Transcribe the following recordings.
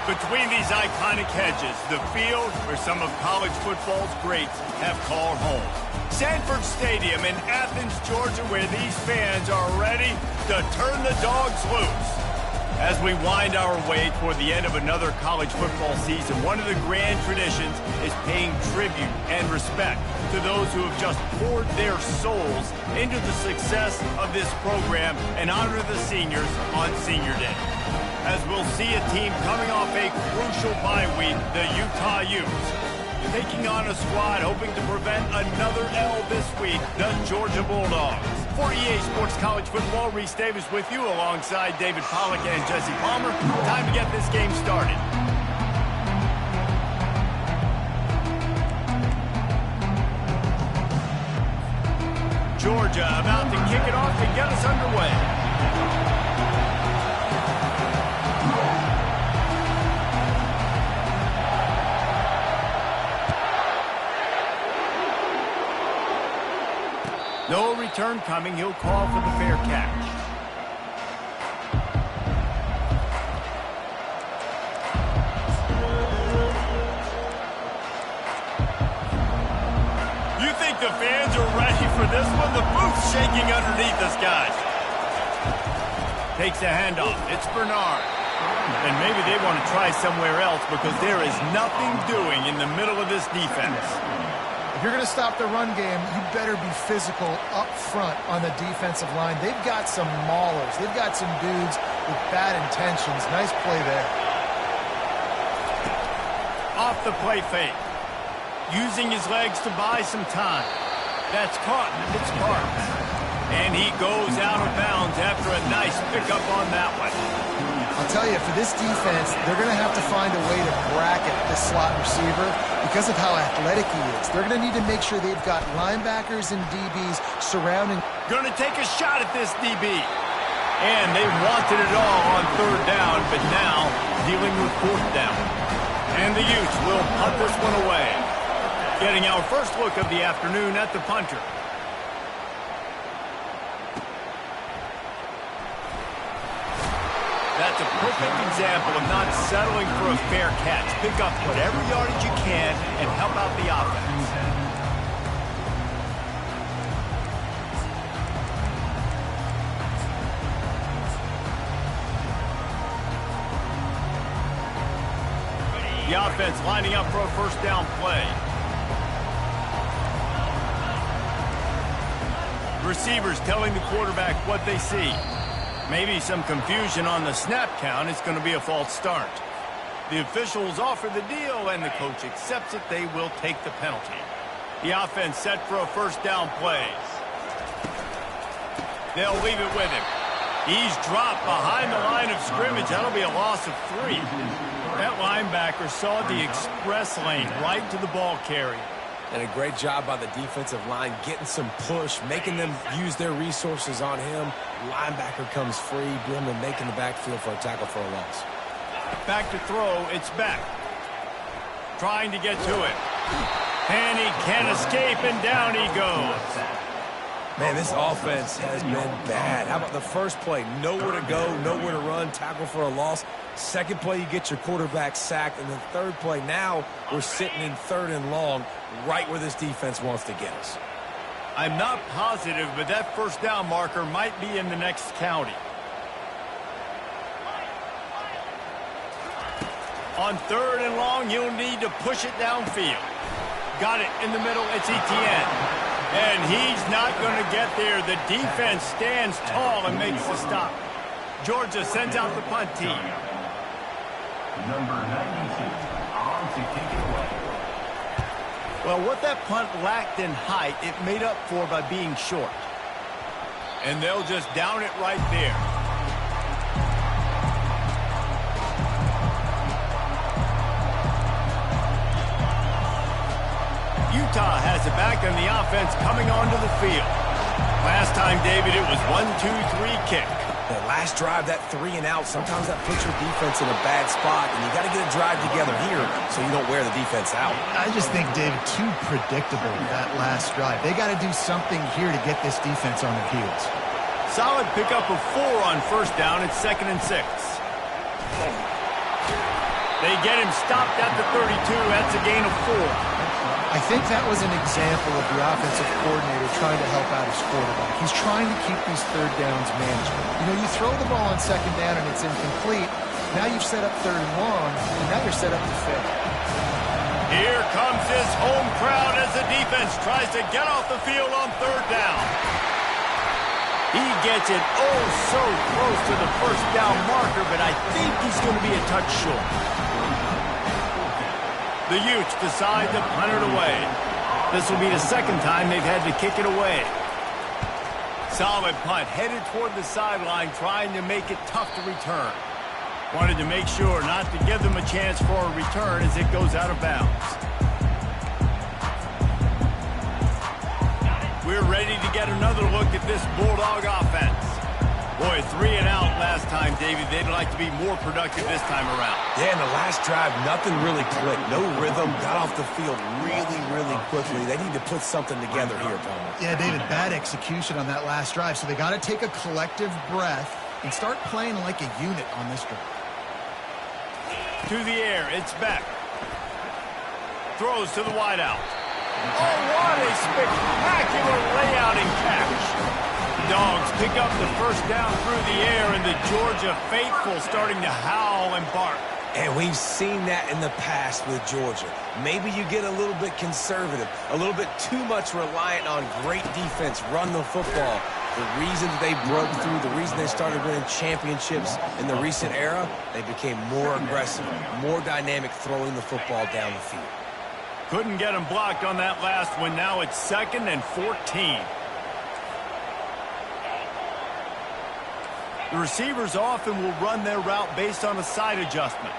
Between these iconic hedges, the field where some of college football's greats have called home. Sanford Stadium in Athens, Georgia, where these fans are ready to turn the dogs loose. As we wind our way toward the end of another college football season, one of the grand traditions is paying tribute and respect to those who have just poured their souls into the success of this program and honor the seniors on Senior Day. As we'll see a team coming off a crucial bye week, the Utah Utes, taking on a squad hoping to prevent another L this week, the Georgia Bulldogs. For EA Sports College Football, Reese Davis with you alongside David Pollack and Jesse Palmer. Time to get this game started. Georgia about to kick it off to get us underway. No return coming. He'll call for the fair catch. You think the fans are ready for this one? The booth's shaking underneath us, guys. Takes a handoff. It's Bernard. And maybe they want to try somewhere else because there is nothing doing in the middle of this defense. If you're going to stop the run game, you better be physical up front on the defensive line. They've got some maulers. They've got some dudes with bad intentions. Nice play there. Off the play fake. Using his legs to buy some time. That's caught. It's Parks. And he goes out of bounds after a nice pickup on that one. I'll tell you, for this defense, they're going to have to find a way to bracket this slot receiver because of how athletic he is. They're going to need to make sure they've got linebackers and DBs surrounding. Going to take a shot at this DB. And they wanted it all on third down, but now dealing with fourth down. And the Utes will punt this one away. Getting our first look of the afternoon at the punter. That's a perfect example of not settling for a fair catch. Pick up whatever yardage you can and help out the offense. The offense lining up for a first down play. Receivers telling the quarterback what they see. Maybe some confusion on the snap count. It's going to be a false start. The officials offer the deal, and the coach accepts it. They will take the penalty. The offense set for a first down play. They'll leave it with him. He's dropped behind the line of scrimmage. That'll be a loss of 3. That linebacker saw the express lane right to the ball carrier. And a great job by the defensive line getting some push, making them use their resources on him. Linebacker comes free, Billman making the backfield for a tackle for a loss. Back to throw, it's back. Trying to get to it. And he can't escape, and down he goes. Man, this offense has been bad. How about the first play? Nowhere to go, nowhere to run, tackle for a loss. Second play, you get your quarterback sacked. And the third play, now we're sitting in third and long, right where this defense wants to get us. I'm not positive, but that first down marker might be in the next county. On third and long, you'll need to push it downfield. Got it in the middle, it's Etienne. And he's not going to get there. The defense stands tall and makes the stop. Georgia sends out the punt team. Number 92, on to kick it away. Well, what that punt lacked in height, it made up for by being short. And they'll just down it right there. Utah has it back, and the offense coming onto the field. Last time, David, it was 1-2-3 kick. The last drive, that 3 and out, sometimes that puts your defense in a bad spot, and you got to get a drive together here so you don't wear the defense out. I just think, David, too predictable that last drive. They got to do something here to get this defense on their heels. Solid pickup of 4 on first down. It's 2nd and 6. They get him stopped at the 32. That's a gain of 4. I think that was an example of the offensive coordinator trying to help out his quarterback. He's trying to keep these third downs manageable. You know, you throw the ball on second down and it's incomplete. Now you've set up third and long, and now you're set up to fail. Here comes his home crowd as the defense tries to get off the field on third down. He gets it oh so close to the first down marker, but I think he's going to be a touch short. The Utes decide to punt it away. This will be the second time they've had to kick it away. Solid punt, headed toward the sideline, trying to make it tough to return. Wanted to make sure not to give them a chance for a return as it goes out of bounds. We're ready to get another look at this Bulldog offense. Boy, 3 and out last time, David. They'd like to be more productive this time around. Yeah, in the last drive, nothing really clicked. No rhythm, got off the field really quickly. They need to put something together here, Palmer. Yeah, David, bad execution on that last drive, so they got to take a collective breath and start playing like a unit on this drive. To the air, it's Beck. Throws to the wideout. Oh, what a spectacular layout and catch. Dogs pick up the first down through the air, and the Georgia faithful starting to howl and bark. And we've seen that in the past with Georgia. Maybe you get a little bit conservative, a little bit too much reliant on great defense, run the football. The reason they broke through, the reason they started winning championships in the recent era, they became more aggressive, more dynamic throwing the football down the field. Couldn't get him blocked on that last one. Now it's 2nd and 14. The receivers often will run their route based on a side adjustment.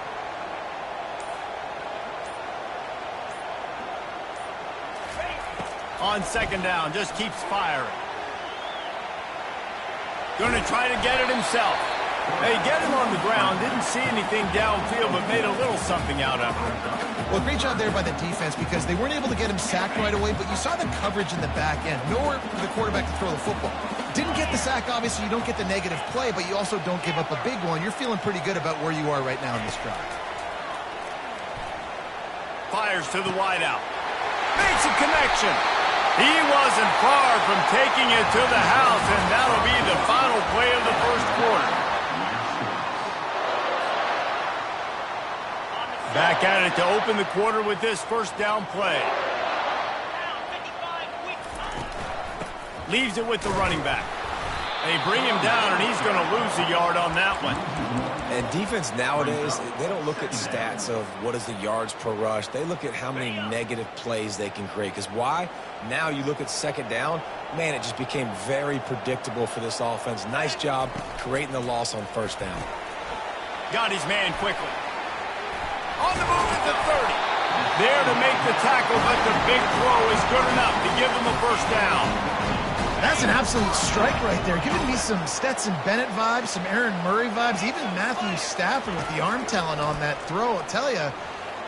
On second down, just keeps firing. Going to try to get it himself. They get him on the ground, didn't see anything downfield, but made a little something out of it. Well, great job there by the defense because they weren't able to get him sacked right away, but you saw the coverage in the back end. Nowhere for the quarterback to throw the football. Didn't get the sack, obviously. You don't get the negative play, but you also don't give up a big one. You're feeling pretty good about where you are right now in this drive. Fires to the wideout. Makes a connection. He wasn't far from taking it to the house, and that'll be the final play of the first quarter. Back at it to open the quarter with this first down play. Leaves it with the running back. They bring him down, and he's going to lose a yard on that one. And defense nowadays, they don't look at stats of what is the yards per rush. They look at how many negative plays they can create. Because why? Now you look at second down, man, it just became very predictable for this offense. Nice job creating the loss on first down. Got his man quickly. On the move at the 30. There to make the tackle, but the big throw is good enough to give them a first down. That's an absolute strike right there. Giving me some Stetson Bennett vibes, some Aaron Murray vibes, even Matthew Stafford with the arm talent on that throw. I'll tell you,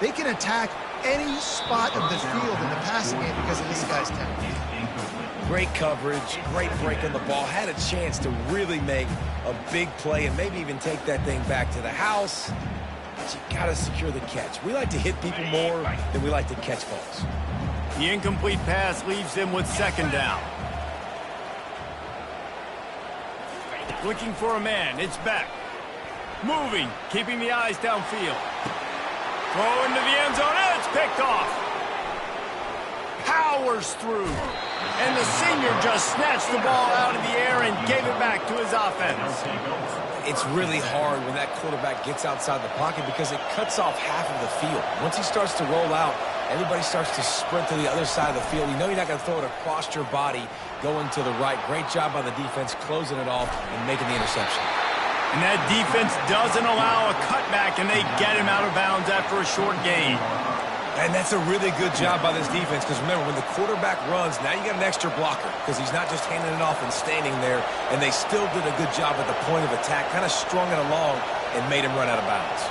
they can attack any spot of the field in the passing game because of this guy's talent. Great coverage, great break on the ball. Had a chance to really make a big play and maybe even take that thing back to the house. But you got to secure the catch. We like to hit people more than we like to catch balls. The incomplete pass leaves them with second down. Looking for a man. It's Beck. Moving, keeping the eyes downfield. Throw into the end zone. It's picked off. Powers through. And the senior just snatched the ball out of the air and gave it back to his offense. It's really hard when that quarterback gets outside the pocket because it cuts off half of the field. Once he starts to roll out, everybody starts to sprint to the other side of the field. You know you're not going to throw it across your body going to the right. Great job by the defense closing it off and making the interception. And that defense doesn't allow a cutback, and they get him out of bounds after a short gain. And that's a really good job by this defense because, remember, when the quarterback runs, now you got an extra blocker because he's not just handing it off and standing there, and they still did a good job at the point of attack, kind of strung it along and made him run out of bounds.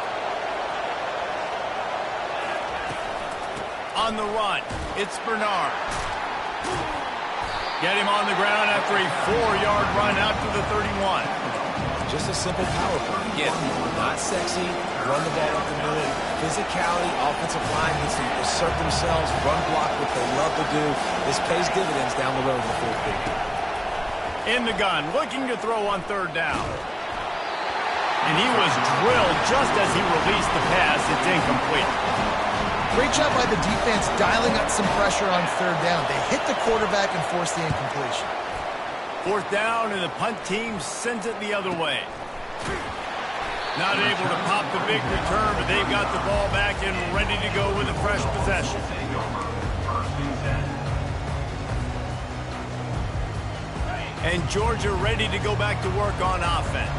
On the run, it's Bernard. Get him on the ground after a 4-yard run out to the 31. just a simple power play. Again, not sexy, run the ball up the middle, physicality, offensive line needs to assert themselves, run block, what they love to do. This pays dividends down the road in the fourth quarter. In the gun, looking to throw on third down. And he was drilled just as he released the pass. It's incomplete. Great job by the defense dialing up some pressure on third down. They hit the quarterback and forced the incompletion. Fourth down, and the punt team sends it the other way. Not able to pop the big return, but they've got the ball back and ready to go with a fresh possession. And Georgia ready to go back to work on offense.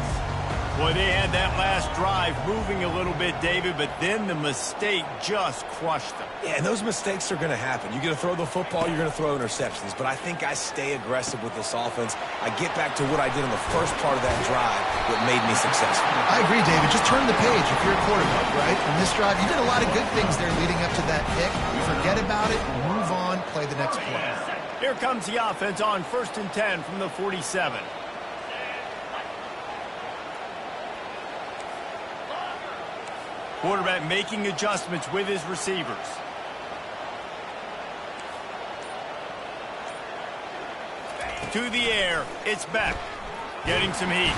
Boy, they had that last drive moving a little bit, David, but then the mistake just crushed them. Yeah, and those mistakes are going to happen. You're going to throw the football, you're going to throw interceptions. But I think I stay aggressive with this offense. I get back to what I did in the first part of that drive that made me successful. I agree, David. Just turn the page if you're a quarterback, right? In this drive, you did a lot of good things there leading up to that pick. Forget about it, move on, play the next play. Here comes the offense on 1st and 10 from the 47. Quarterback making adjustments with his receivers. To the air, it's Beck. Getting some heat.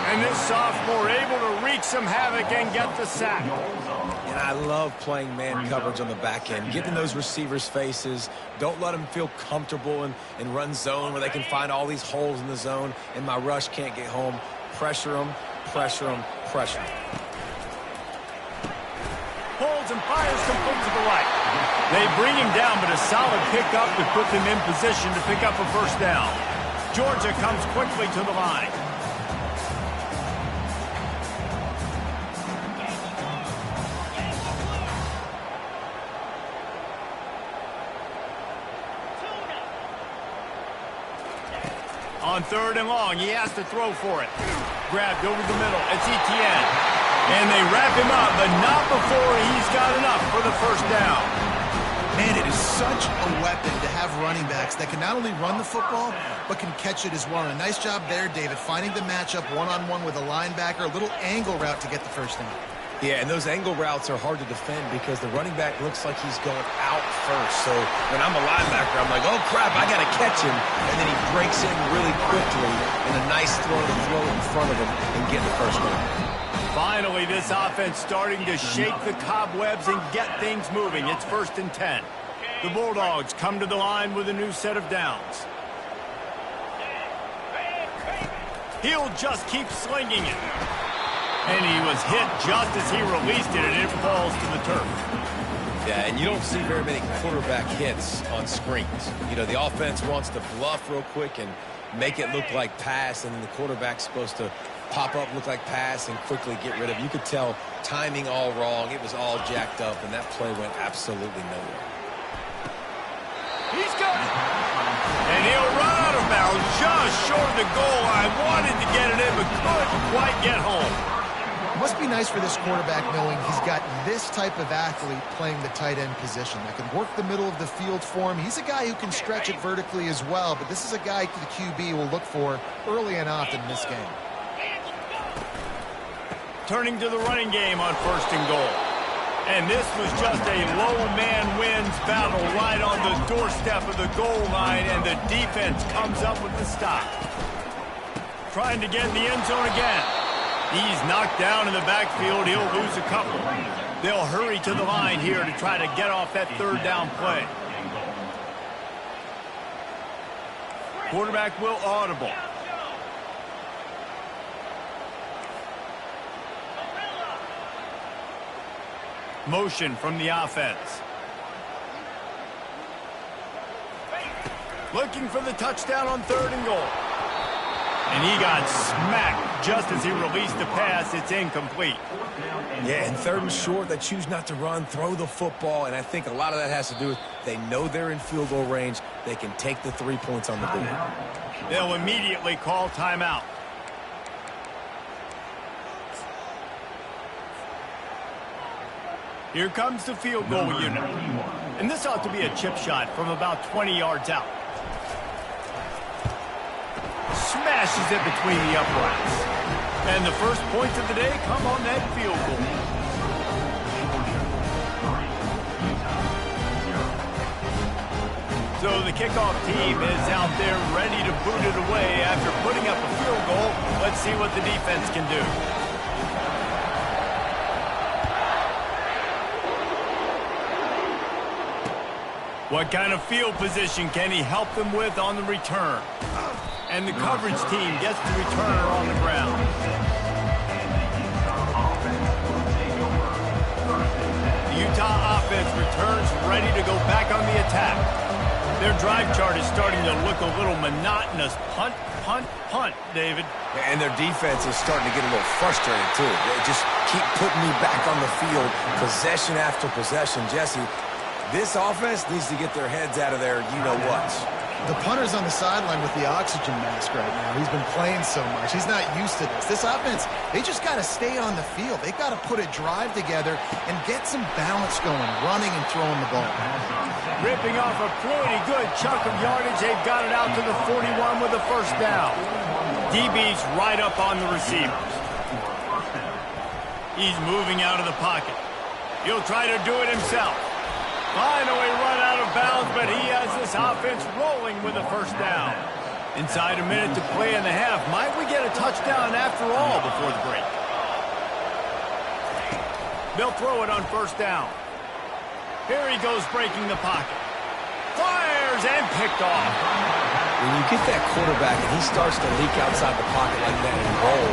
And this sophomore able to wreak some havoc and get the sack. And I love playing man coverage on the back end. Get in those receivers' faces. Don't let them feel comfortable in run zone where they can find all these holes in the zone and my rush can't get home. Pressure them, pressure them, pressure them. Holds and fires complete to the right. They bring him down, but a solid pickup to put them in position to pick up a first down. Georgia comes quickly to the line. On 3rd and long, he has to throw for it. Grabbed over the middle. It's Etienne. And they wrap him up, but not before he's got enough for the first down. Man, it is such a weapon to have running backs that can not only run the football, but can catch it as well. And a nice job there, David, finding the matchup one-on-one with a linebacker, a little angle route to get the first down. Yeah, and those angle routes are hard to defend because the running back looks like he's going out first. So when I'm a linebacker, I'm like, oh, crap, I got to catch him. And then he breaks in really quickly and a nice throw to throw it in front of him and get the first down. Finally, this offense starting to shake the cobwebs and get things moving. It's 1st and 10. The Bulldogs come to the line with a new set of downs. He'll just keep slinging it. And he was hit just as he released it, and it falls to the turf. Yeah, and you don't see very many quarterback hits on screens. You know, the offense wants to bluff real quick and make it look like pass, and then the quarterback's supposed to pop up, look like pass, and quickly get rid of it. You could tell timing all wrong. It was all jacked up, and that play went absolutely nowhere. He's got it. And he'll run out of bounds just short of the goal line. Wanted to get it in, but couldn't quite get home. It must be nice for this quarterback knowing he's got this type of athlete playing the tight end position that can work the middle of the field for him. He's a guy who can stretch it vertically as well, but this is a guy the QB will look for early and often in this game. Turning to the running game on 1st and goal. And this was just a low man wins battle right on the doorstep of the goal line, and the defense comes up with the stop. Trying to get in the end zone again. He's knocked down in the backfield. He'll lose a couple. They'll hurry to the line here to try to get off that 3rd down play. Quarterback will audible. Motion from the offense. Looking for the touchdown on 3rd and goal. And he got smacked just as he released the pass. It's incomplete. Yeah, and 3rd and short, they choose not to run, throw the football, and I think a lot of that has to do with they know they're in field goal range. They can take the 3 points on the board. They'll immediately call timeout. Here comes the field goal unit. And this ought to be a chip shot from about 20 yards out. Smashes it between the uprights. And the first points of the day come on that field goal. So the kickoff team is out there ready to boot it away after putting up a field goal. Let's see what the defense can do. What kind of field position can he help them with on the return? And the coverage team gets the returner on the ground. The Utah offense returns ready to go back on the attack. Their drive chart is starting to look a little monotonous. Punt, punt, punt, David. And their defense is starting to get a little frustrated, too. They just keep putting me back on the field, possession after possession. Jesse, this offense needs to get their heads out of their you-know-whats. The punter's on the sideline with the oxygen mask right now. He's been playing so much. He's not used to this. This offense, they just got to stay on the field. They've got to put a drive together and get some balance going, running and throwing the ball. Ripping off a pretty good chunk of yardage. They've got it out to the 41 with a first down. DB's right up on the receivers. He's moving out of the pocket. He'll try to do it himself. Finally run out of bounds, but he has this offense rolling with a first down. Inside a minute to play in the half. Might we get a touchdown after all before the break? They'll throw it on first down. Here he goes breaking the pocket. Fires and picked off. When you get that quarterback and he starts to leak outside the pocket like that and roll,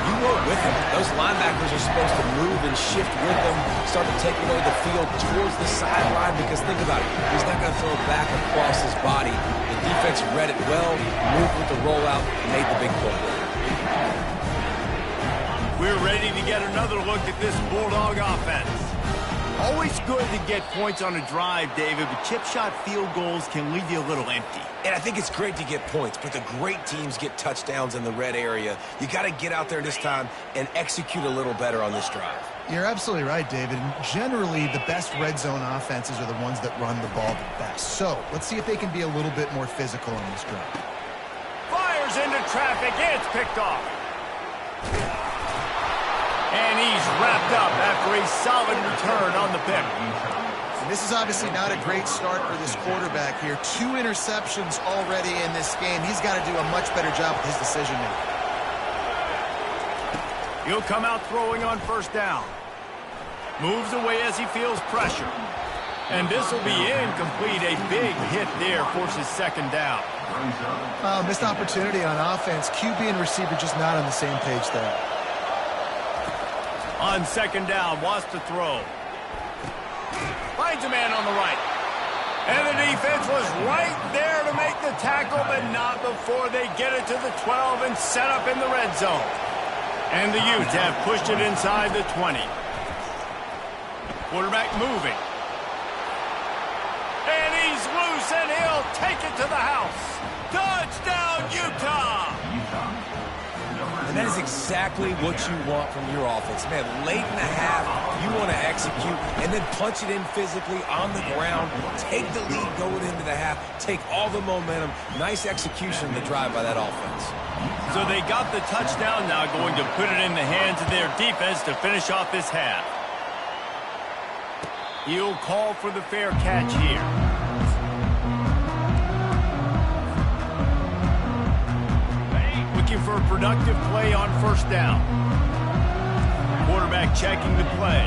you work with him. Those linebackers are supposed to move and shift with him, start to take away the field towards the sideline, because think about it, he's not going to throw it back across his body. The defense read it well, moved with the rollout, made the big play. We're ready to get another look at this Bulldog offense. Always good to get points on a drive, David, but chip shot field goals can leave you a little empty. And I think it's great to get points, but the great teams get touchdowns in the red area. You got to get out there this time and execute a little better on this drive. You're absolutely right, David. Generally, the best red zone offenses are the ones that run the ball the best. So let's see if they can be a little bit more physical on this drive. Fires into traffic. It's picked off. And he's wrapped up after a solid return on the pick. And this is obviously not a great start for this quarterback here. 2 interceptions already in this game. He's got to do a much better job with his decision-making. He'll come out throwing on first down. Moves away as he feels pressure. And this will be incomplete. A big hit there forces second down. Missed opportunity on offense. QB and receiver just not on the same page there. On second down, wants to throw. Finds a man on the right. And the defense was right there to make the tackle, but not before they get it to the 12 and set up in the red zone. And the Utes have pushed it inside the 20. Quarterback moving. And he's loose, and he'll take it to the house. Touchdown, Utah! And that is exactly what you want from your offense. Man, late in the half, you want to execute and then punch it in physically on the ground, take the lead going into the half, take all the momentum. Nice execution to drive by that offense. So they got the touchdown, now going to put it in the hands of their defense to finish off this half. He'll call for the fair catch here. Looking for a productive play on first down. Quarterback checking the play.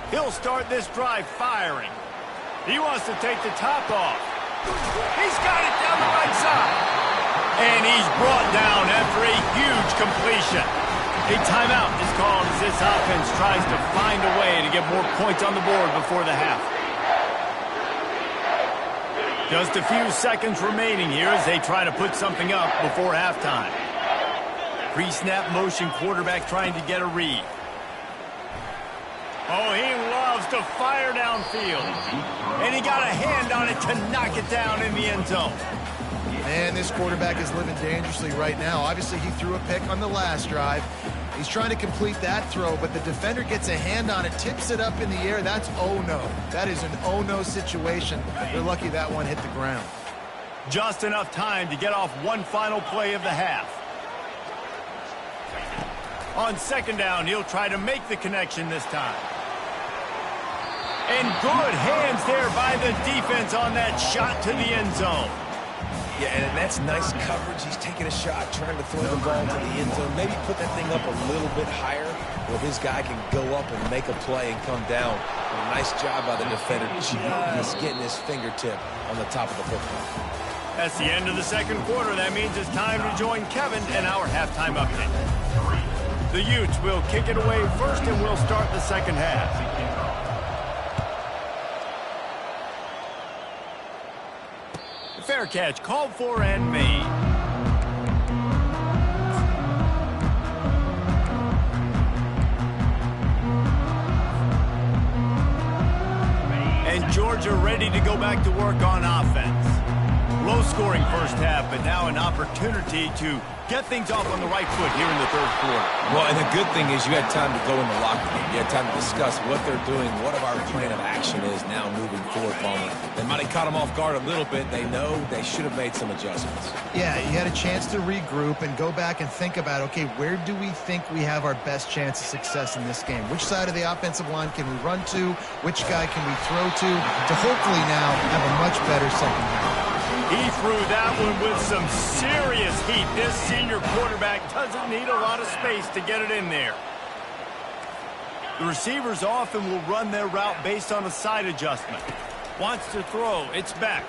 He'll start this drive firing. He wants to take the top off. He's got it down the right side. And he's brought down after a huge completion. A timeout is called as this offense tries to find a way to get more points on the board before the half. Just a few seconds remaining here as they try to put something up before halftime. Pre-snap motion quarterback trying to get a read. Oh, he loves to fire downfield. And he got a hand on it to knock it down in the end zone. Man, this quarterback is living dangerously right now. Obviously, he threw a pick on the last drive. He's trying to complete that throw, but the defender gets a hand on it, tips it up in the air. That's oh-no. That is an oh-no situation. They're lucky that one hit the ground. Just enough time to get off one final play of the half. On second down, he'll try to make the connection this time. And good hands there by the defense on that shot to the end zone. Yeah, and that's nice coverage. He's taking a shot, trying to throw the ball to the end zone. Maybe put that thing up a little bit higher where his guy can go up and make a play and come down. And a nice job by the defender just getting his fingertip on the top of the football. That's the end of the second quarter. That means it's time to join Kevin in our halftime update. The Utes will kick it away first, and we'll start the second half. Fair catch called for and made. And Georgia ready to go back to work on offense. Low-scoring first half, but now an opportunity to get things off on the right foot here in the third quarter. Well, and the good thing is you had time to go in the locker room. You had time to discuss what they're doing, what our plan of action is now moving forward, Palmer. They might have caught them off guard a little bit. They know they should have made some adjustments. Yeah, you had a chance to regroup and go back and think about, okay, where do we think we have our best chance of success in this game? Which side of the offensive line can we run to? Which guy can we throw to hopefully now have a much better second half? He threw that one with some serious heat. This senior quarterback doesn't need a lot of space to get it in there. The receivers often will run their route based on a side adjustment. Wants to throw. It's back.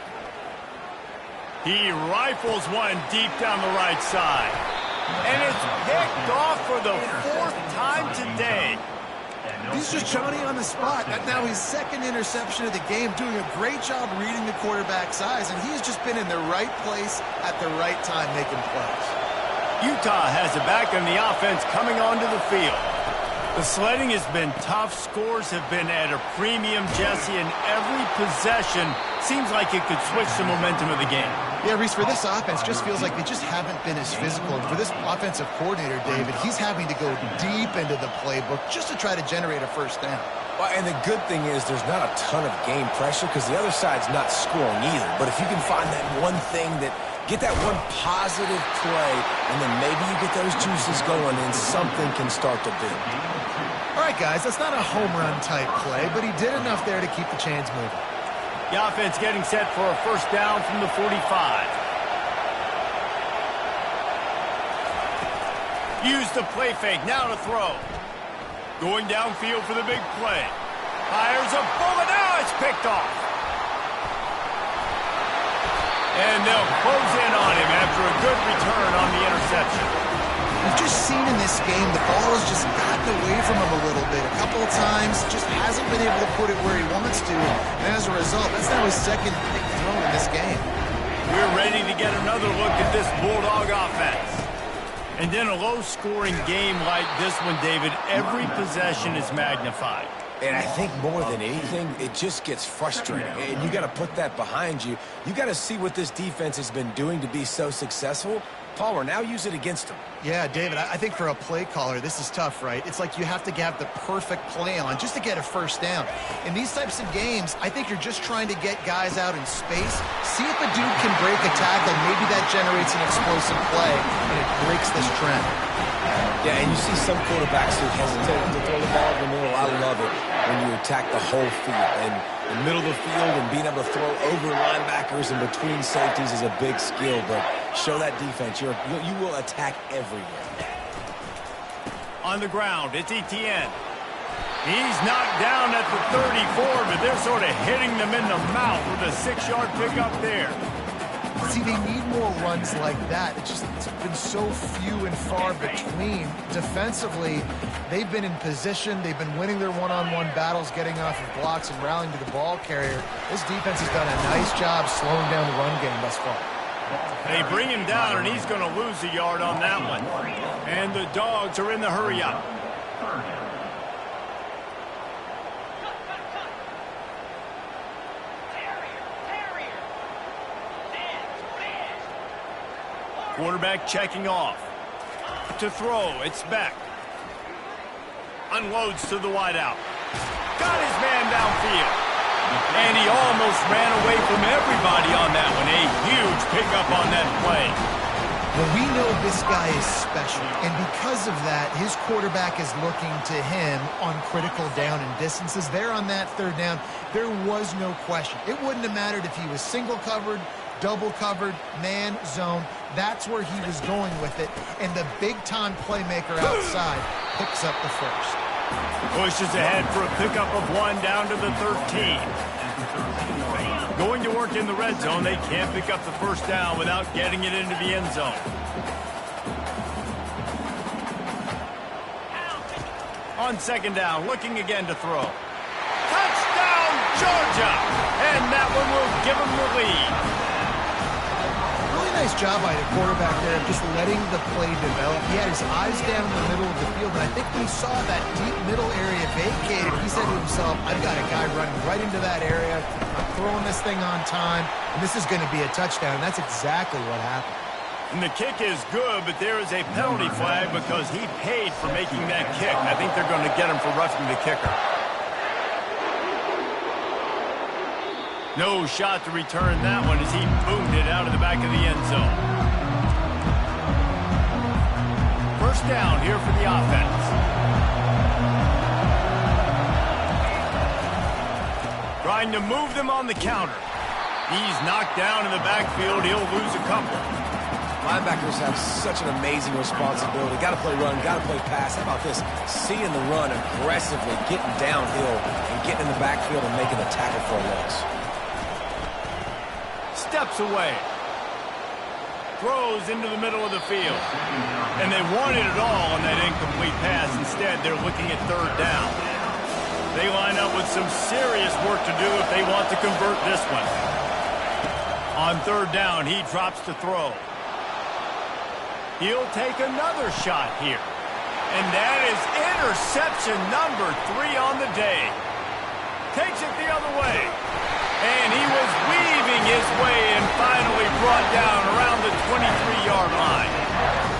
He rifles one deep down the right side. And it's picked off for the fourth time today. He's just Johnny on the spot. Now his second interception of the game, doing a great job reading the quarterback's eyes, and he's just been in the right place at the right time making plays. Utah has it back on the offense coming onto the field. The sledding has been tough. Scores have been at a premium, Jesse, and every possession seems like it could switch the momentum of the game. Yeah, Reese, for this offense, just feels like they just haven't been as physical. And for this offensive coordinator, David, he's having to go deep into the playbook just to try to generate a first down. Well, and the good thing is there's not a ton of game pressure because the other side's not scoring either. But if you can find that one thing get that one positive play, and then maybe you get those juices going and something can start to build. All right, guys, that's not a home run type play, but he did enough there to keep the chains moving. The offense getting set for a first down from the 45. Use the play fake, now to throw. Going downfield for the big play. Fires a bullet, now it's picked off. And they'll close in on him after a good return on the interception. We've just seen in this game the ball has just gotten away from him a little bit. A couple of times, just hasn't been able to put it where he wants to. And as a result, that's now his second big throw in this game. We're ready to get another look at this Bulldog offense. And in a low-scoring game like this one, David, every possession is magnified. And I think more than anything, it just gets frustrating. And you got to put that behind you. You got to see what this defense has been doing to be so successful. Palmer, now use it against them. Yeah, David, I think for a play caller, this is tough, right? It's like you have to have the perfect play on just to get a first down. In these types of games, I think you're just trying to get guys out in space, see if a dude can break a tackle. Maybe that generates an explosive play, and it breaks this trend. Yeah, and you see some quarterbacks who hesitate to throw the ball in the middle. I love it when you attack the whole field. And the middle of the field and being able to throw over linebackers and between safeties is a big skill. But show that defense. You will attack everywhere. On the ground, it's Etienne. He's knocked down at the 34, but they're sort of hitting them in the mouth with a 6-yard pickup there. See, they need more runs like that. It's been so few and far between. Defensively, they've been in position. They've been winning their one-on-one battles, getting off of blocks and rallying to the ball carrier. This defense has done a nice job slowing down the run game thus far. They bring him down, and he's going to lose a yard on that one. And the Dogs are in the hurry-up. Quarterback checking off. To throw, it's Beck. Unloads to the wideout. Got his man downfield. And he almost ran away from everybody on that one. A huge pickup on that play. Well, we know this guy is special, and because of that, his quarterback is looking to him on critical down and distances. There on that third down, there was no question. It wouldn't have mattered if he was single covered, double covered, man, zone. That's where he was going with it, and the big-time playmaker outside picks up the first. Pushes ahead for a pickup of 1 down to the 13. Going to work in the red zone, they can't pick up the first down without getting it into the end zone. On second down, looking again to throw. Touchdown, Georgia! And that one will give them the lead. Really nice job by the quarterback there of just letting the play develop. He had his eyes down in the middle of the field, and I think when he saw that deep middle area vacated, he said to himself, I've got a guy running right into that area. I'm throwing this thing on time, and this is going to be a touchdown. That's exactly what happened. And the kick is good, but there is a penalty flag because he paid for making that kick. I think they're going to get him for roughing the kicker. No shot to return that one as he boomed it out of the back of the end zone. First down here for the offense. Trying to move them on the counter. He's knocked down in the backfield. He'll lose a couple. Linebackers have such an amazing responsibility. Got to play run, got to play pass. How about this? Seeing the run aggressively, getting downhill, and getting in the backfield and making a tackle for a loss. Steps away. Throws into the middle of the field. And they wanted it all on that incomplete pass. Instead, they're looking at third down. They line up with some serious work to do if they want to convert this one. On third down, he drops to throw. He'll take another shot here. And that is interception number 3 on the day. Takes it the other way. And he was weaving his way and finally brought down around the 23-yard line.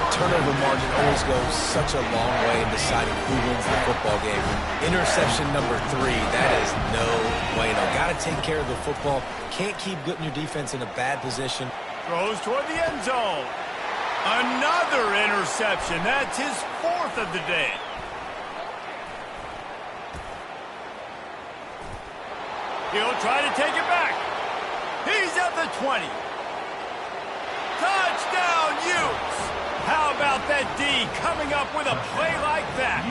Turnover margin always goes such a long way in deciding who wins the football game. Interception number 3, that is no bueno. Got to take care of the football. Can't keep putting your defense in a bad position. Throws toward the end zone. Another interception. That's his 4th of the day. He'll try to take it back. He's at the 20. Touchdown, Utes! How about that D coming up with a play like that?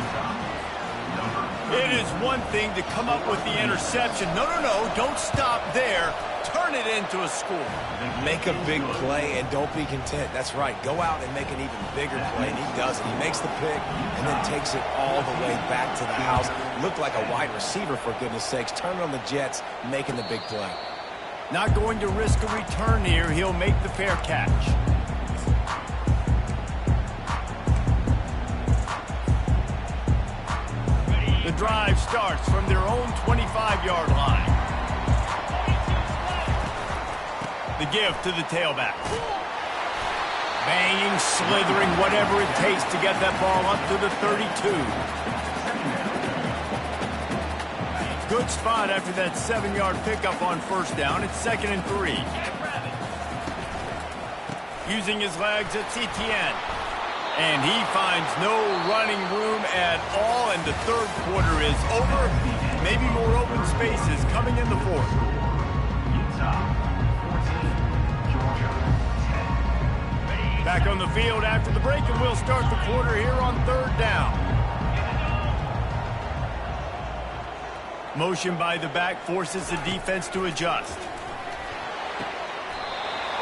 It is one thing to come up with the interception. No, don't stop there. Turn it into a score. Make a big play and don't be content. That's right. Go out and make an even bigger play, and he does it. He makes the pick and then takes it all the way back to the house. Looked like a wide receiver, for goodness sakes. Turning on the Jets, making the big play. Not going to risk a return here. He'll make the fair catch. The drive starts from their own 25-yard line. The give to the tailback. Banging, slithering, whatever it takes to get that ball up to the 32. Good spot after that 7-yard pickup on first down. It's 2nd and 3. Using his legs, it's Etienne. And he finds no running room at all, and the third quarter is over. Maybe more open spaces coming in the 4th. Back on the field after the break, and we'll start the quarter here on third down. Motion by the back forces the defense to adjust.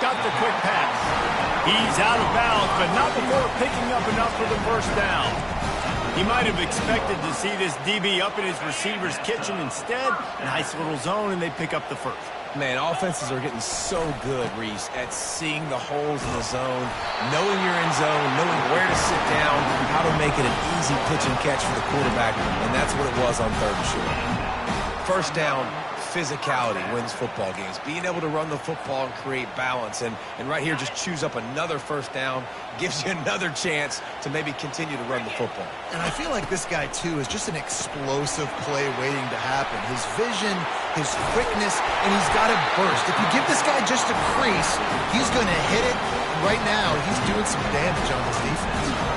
Got the quick pass. He's out of bounds, but not before picking up enough for the first down. He might have expected to see this DB up in his receiver's kitchen. Instead, nice little zone, and they pick up the first. Man, offenses are getting so good, Reese, at seeing the holes in the zone, knowing you're in zone, knowing where to sit down, how to make it an easy pitch and catch for the quarterback, and that's what it was on 3rd and short. First down, physicality wins football games. Being able to run the football and create balance. And right here, just choose up another first down, gives you another chance to maybe continue to run the football. And I feel like this guy, too, is just an explosive play waiting to happen. His vision, his quickness, and he's got to burst. If you give this guy just a crease, he's going to hit it. Right now, he's doing some damage on this defense.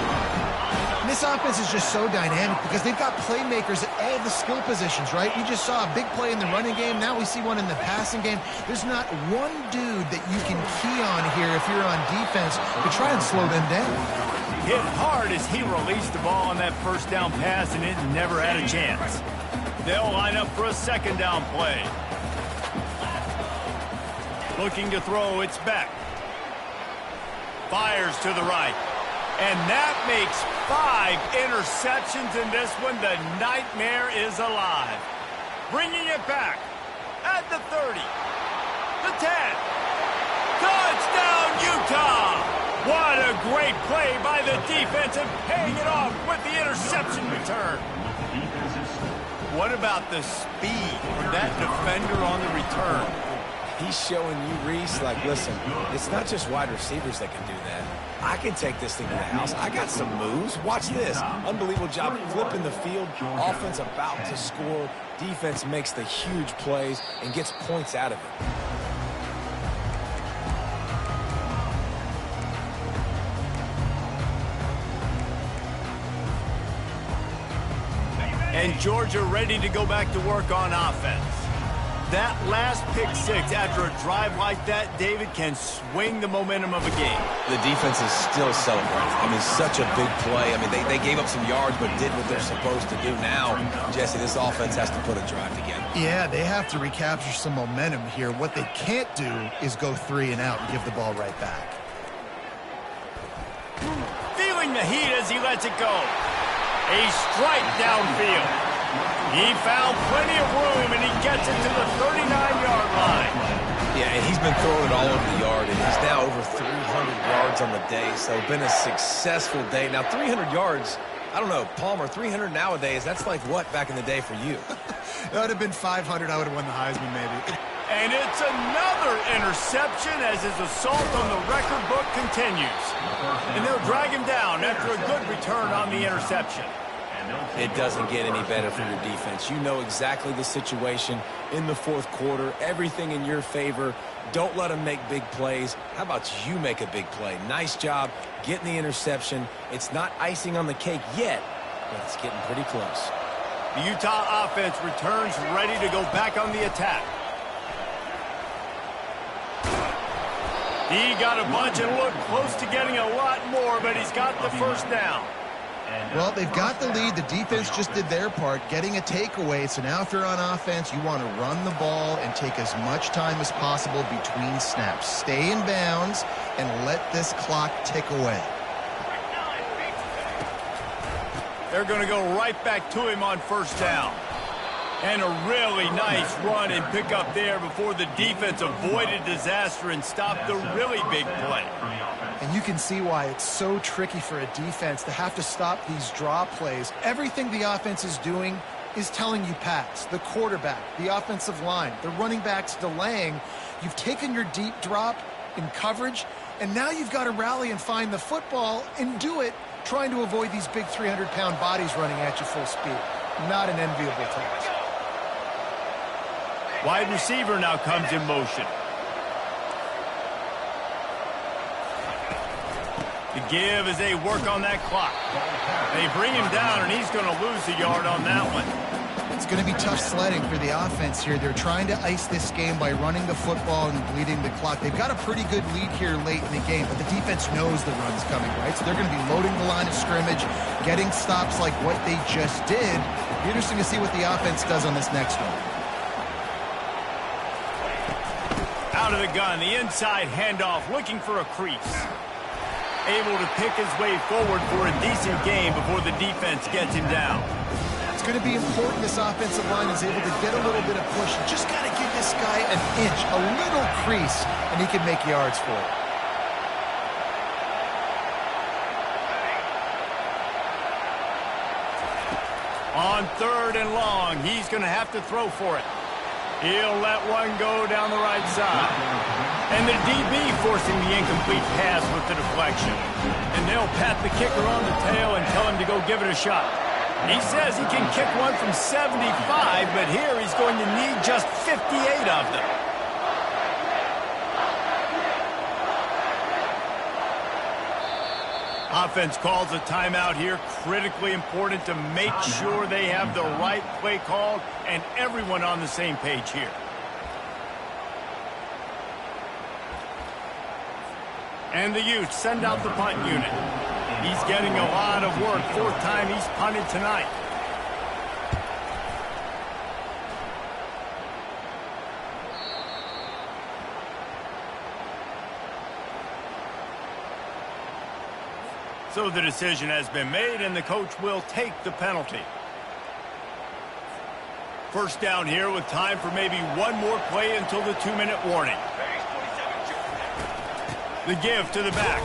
And this offense is just so dynamic because they've got playmakers at all the skill positions, right? We just saw a big play in the running game. Now we see one in the passing game. There's not one dude that you can key on here if you're on defense to try and slow them down. Hit hard as he released the ball on that first down pass, and it never had a chance. They'll line up for a second down play. Looking to throw, it's Beck. Fires to the right. And that makes 5 interceptions in this one. The nightmare is alive. Bringing it back at the 30, the 10. Touchdown, Utah! What a great play by the defense and paying it off with the interception return. What about the speed from that defender on the return? He's showing you, Reese, like, listen, it's not just wide receivers that can do that. I can take this thing to the house. I got some moves. Watch this. Unbelievable job flipping the field. Offense about to score. Defense makes the huge plays and gets points out of it. And Georgia ready to go back to work on offense. That last pick six after a drive like that, David, can swing the momentum of a game. The defense is still celebrating. I mean, such a big play. I mean, they gave up some yards but did what they're supposed to do. Now, Jesse, this offense has to put a drive together. Yeah, they have to recapture some momentum here. What they can't do is go 3 and out and give the ball right back. Feeling the heat as he lets it go. A strike downfield. He found plenty of room, and he gets it to the 39-yard line. Yeah, and he's been throwing it all over the yard, and he's now over 300 yards on the day, so been a successful day. Now, 300 yards, I don't know, Palmer, 300 nowadays, that's like what back in the day for you? That would have been 500. I would have won the Heisman, maybe. And it's another interception as his assault on the record book continues. And they'll drag him down after a good return on the interception. It doesn't get any better for your defense. You know exactly the situation in the fourth quarter, everything in your favor. Don't let them make big plays. How about you make a big play? Nice job getting the interception. It's not icing on the cake yet, but it's getting pretty close. The Utah offense returns ready to go back on the attack. He got a bunch and looked close to getting a lot more, but he's got the first down. Well, they've got the lead. The defense just did their part, getting a takeaway. So now if you're on offense, you want to run the ball and take as much time as possible between snaps. Stay in bounds and let this clock tick away. They're going to go right back to him on first down. And a really nice run and pick up there before the defense avoided disaster and stopped the really big play. And you can see why it's so tricky for a defense to have to stop these draw plays. Everything the offense is doing is telling you pass. The quarterback, the offensive line, the running backs delaying. You've taken your deep drop in coverage, and now you've got to rally and find the football and do it trying to avoid these big 300-pound bodies running at you full speed. Not an enviable task. Wide receiver now comes in motion. The give as they work on that clock. They bring him down, and he's going to lose a yard on that one. It's going to be tough sledding for the offense here. They're trying to ice this game by running the football and bleeding the clock. They've got a pretty good lead here late in the game, but the defense knows the run's coming, right? So they're going to be loading the line of scrimmage, getting stops like what they just did. It'll be interesting to see what the offense does on this next one. Out of the gun, the inside handoff, looking for a crease. Able to pick his way forward for a decent gain before the defense gets him down. It's going to be important this offensive line is able to get a little bit of push. Just got to give this guy an inch, a little crease, and he can make yards for it. On 3rd and long, he's going to have to throw for it. He'll let one go down the right side. And the DB forcing the incomplete pass with the deflection. And they'll pat the kicker on the tail and tell him to go give it a shot. He says he can kick one from 75, but here he's going to need just 58 of them. Offense calls a timeout here. Critically important to make sure they have the right play called and everyone on the same page here. And the Utes send out the punt unit. He's getting a lot of work. Fourth time he's punted tonight. So the decision has been made, and the coach will take the penalty. First down here with time for maybe one more play until the 2-minute warning. The give to the back.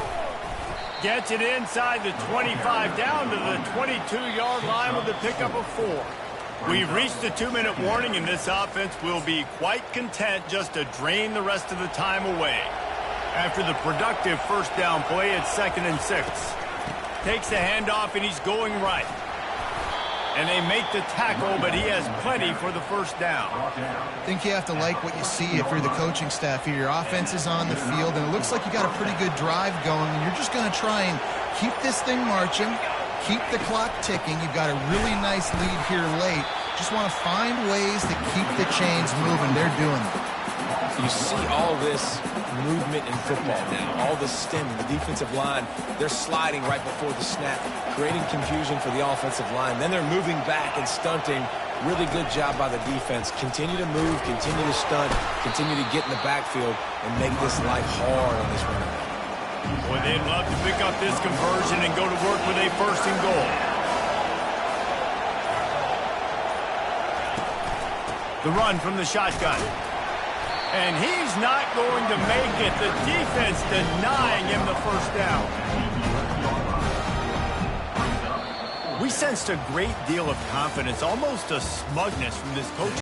Gets it inside the 25, down to the 22-yard line with the pickup of 4. We've reached the 2-minute warning, and this offense will be quite content just to drain the rest of the time away. After the productive first down play, it's 2nd and 6. Takes the handoff, and he's going right. And they make the tackle, but he has plenty for the first down. I think you have to like what you see if you're the coaching staff here. Your offense is on the field, and it looks like you got a pretty good drive going, and you're just going to try and keep this thing marching, keep the clock ticking. You've got a really nice lead here late. Just want to find ways to keep the chains moving. They're doing it. You see all this movement in football now, all the stemming, the defensive line, they're sliding right before the snap, creating confusion for the offensive line. Then they're moving back and stunting. Really good job by the defense. Continue to move, continue to stunt, continue to get in the backfield and make this life hard on this running back. Boy, they'd love to pick up this conversion and go to work with a 1st and goal. The run from the shotgun. And he's not going to make it. The defense denying him the first down. We sensed a great deal of confidence, almost a smugness from this coach.